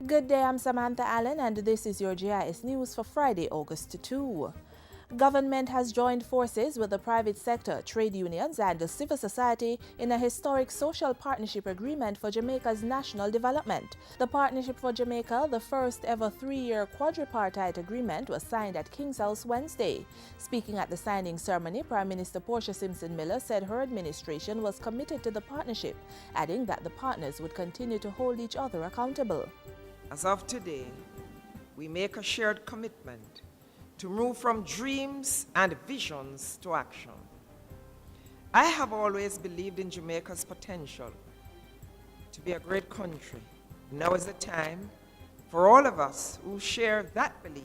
Good day, I'm Samantha Allen and this is your GIS News for Friday, August 2. Government has joined forces with the private sector, trade unions and the civil society in a historic social partnership agreement for Jamaica's national development. The Partnership for Jamaica, the first ever 3-year quadripartite agreement, was signed at King's House Wednesday. Speaking at the signing ceremony, Prime Minister Portia Simpson Miller said her administration was committed to the partnership, adding that the partners would continue to hold each other accountable. As of today, we make a shared commitment to move from dreams and visions to action. I have always believed in Jamaica's potential to be a great country. Now is the time for all of us who share that belief.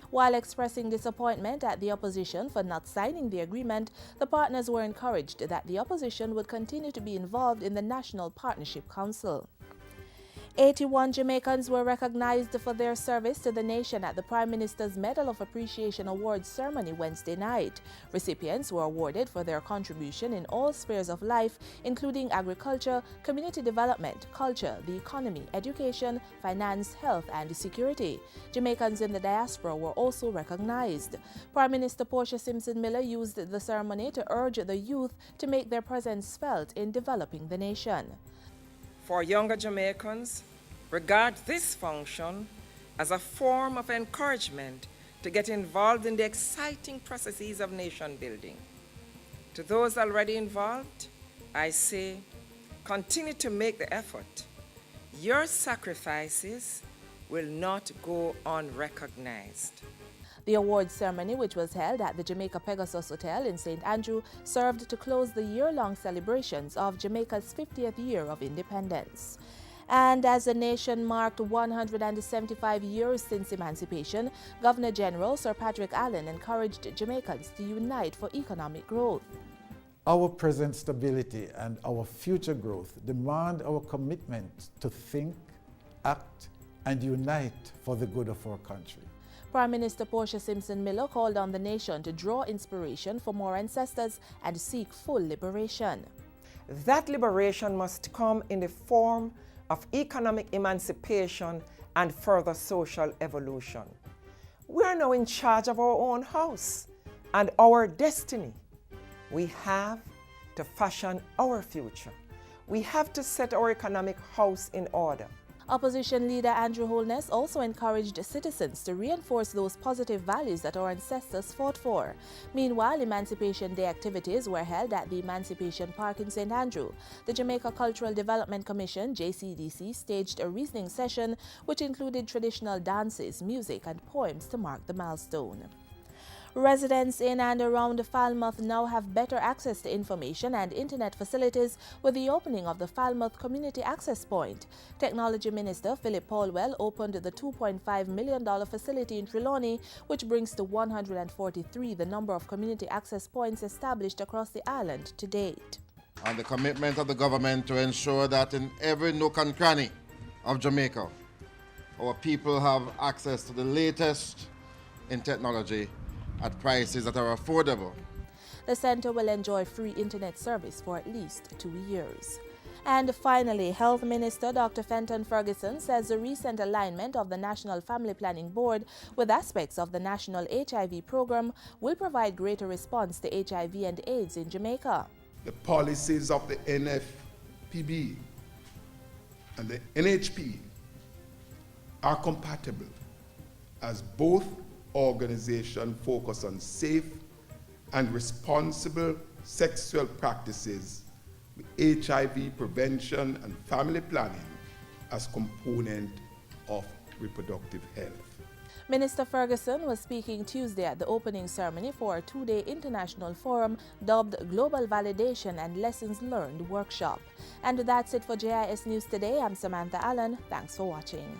While expressing disappointment at the opposition for not signing the agreement, the partners were encouraged that the opposition would continue to be involved in the National Partnership Council. 81 Jamaicans were recognized for their service to the nation at the Prime Minister's Medal of Appreciation Awards ceremony Wednesday night. Recipients were awarded for their contribution in all spheres of life, including agriculture, community development, culture, the economy, education, finance, health, and security. Jamaicans in the diaspora were also recognized. Prime Minister Portia Simpson Miller used the ceremony to urge the youth to make their presence felt in developing the nation. For younger Jamaicans, regard this function as a form of encouragement to get involved in the exciting processes of nation building. To those already involved, I say, continue to make the effort. Your sacrifices will not go unrecognized. The awards ceremony, which was held at the Jamaica Pegasus Hotel in St. Andrew, served to close the year-long celebrations of Jamaica's 50th year of independence. And as the nation marked 175 years since emancipation, Governor General Sir Patrick Allen encouraged Jamaicans to unite for economic growth. Our present stability and our future growth demand our commitment to think, act, and unite for the good of our country. Prime Minister Portia Simpson Miller called on the nation to draw inspiration from our ancestors and seek full liberation. That liberation must come in the form of economic emancipation and further social evolution. We are now in charge of our own house and our destiny. We have to fashion our future. We have to set our economic house in order. Opposition leader Andrew Holness also encouraged citizens to reinforce those positive values that our ancestors fought for. Meanwhile, Emancipation Day activities were held at the Emancipation Park in St. Andrew. The Jamaica Cultural Development Commission, JCDC, staged a reasoning session which included traditional dances, music, and poems to mark the milestone. Residents in and around Falmouth now have better access to information and internet facilities with the opening of the Falmouth Community Access Point. Technology Minister Philip Paulwell opened the $2.5 million facility in Trelawney, which brings to 143 the number of community access points established across the island to date. And the commitment of the government to ensure that in every nook and cranny of Jamaica, our people have access to the latest in technology at prices that are affordable. The center will enjoy free internet service for at least 2 years. And finally, Health Minister Dr. Fenton Ferguson says the recent alignment of the National Family Planning Board with aspects of the National HIV Program will provide greater response to HIV and AIDS in Jamaica. The policies of the NFPB and the NHP are compatible, as both organizations focus on safe and responsible sexual practices with HIV prevention and family planning as component of reproductive health. Minister Ferguson was speaking Tuesday at the opening ceremony for a 2-day international forum dubbed Global Validation and Lessons Learned Workshop. And that's it for GIS News today. I'm Samantha Allen. Thanks for watching.